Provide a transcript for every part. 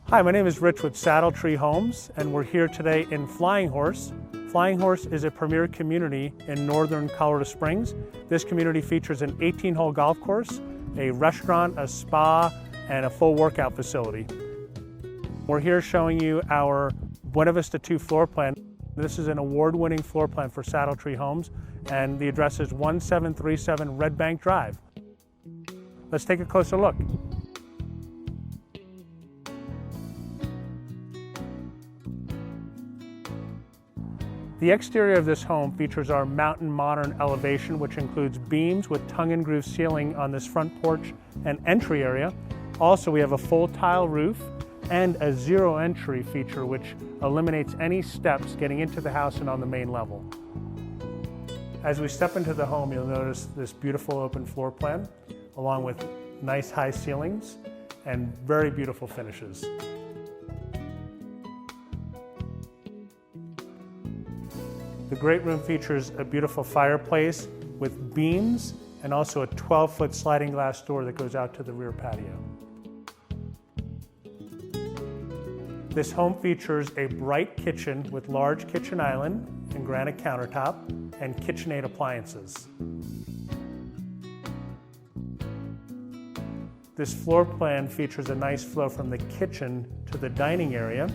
Hi, my name is Rich with Saddletree Homes, and we're here today in Flying Horse. Flying Horse is a premier community in northern Colorado Springs. This community features an 18-hole golf course, a restaurant, a spa, and a full workout facility. We're here showing you our Buena Vista II floor plan. This is an award-winning floor plan for Saddletree Homes, and the address is 1737 Redbank Drive. Let's take a closer look. The exterior of this home features our mountain modern elevation, which includes beams with tongue and groove ceiling on this front porch and entry area. Also, we have a full tile roof and a zero entry feature, which eliminates any steps getting into the house and on the main level. As we step into the home, you'll notice this beautiful open floor plan, along with nice high ceilings and very beautiful finishes. The great room features a beautiful fireplace with beams and also a 12-foot sliding glass door that goes out to the rear patio. This home features a bright kitchen with large kitchen island and granite countertop and KitchenAid appliances. This floor plan features a nice flow from the kitchen to the dining area,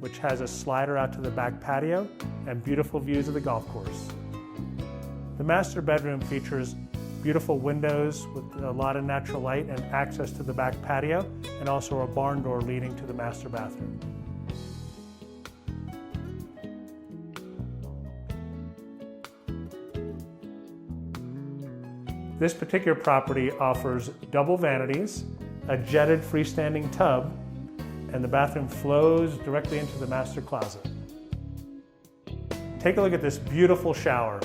which has a slider out to the back patio and beautiful views of the golf course. The master bedroom features beautiful windows with a lot of natural light and access to the back patio, and also a barn door leading to the master bathroom. This particular property offers double vanities, a jetted freestanding tub, and the bathroom flows directly into the master closet. Take a look at this beautiful shower.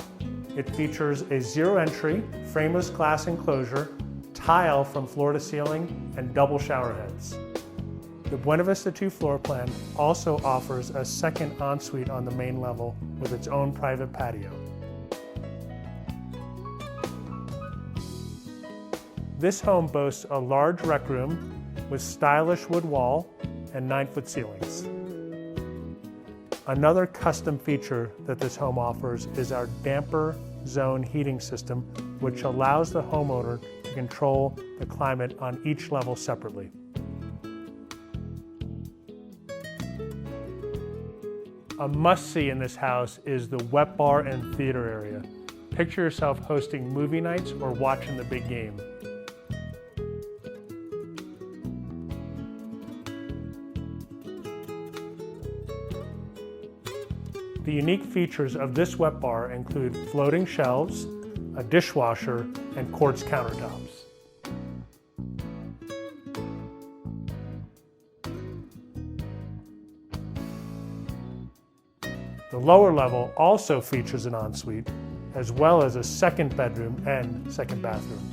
It features a zero entry, frameless glass enclosure, tile from floor to ceiling, and double shower heads. The Buena Vista II floor plan also offers a second ensuite on the main level with its own private patio. This home boasts a large rec room with stylish wood wall and 9-foot ceilings. Another custom feature that this home offers is our damper zone heating system, which allows the homeowner to control the climate on each level separately. A must-see in this house is the wet bar and theater area. Picture yourself hosting movie nights or watching the big game. The unique features of this wet bar include floating shelves, a dishwasher, and quartz countertops. The lower level also features an ensuite, as well as a second bedroom and second bathroom.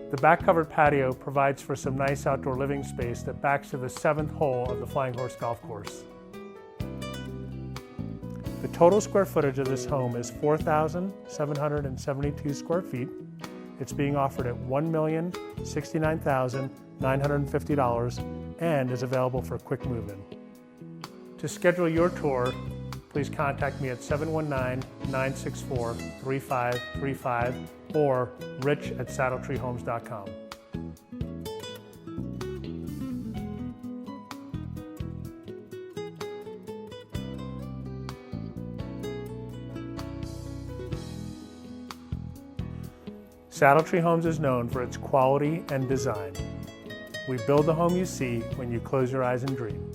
The back covered patio provides for some nice outdoor living space that backs to the 7th hole of the Flying Horse golf course. The total square footage of this home is 4,772 square feet. It's being offered at $1,069,950 and is available for a quick move-in. To schedule your tour, please contact me at 719-964-3535 or rich@saddletreehomes.com. Saddletree Homes is known for its quality and design. We build the home you see when you close your eyes and dream.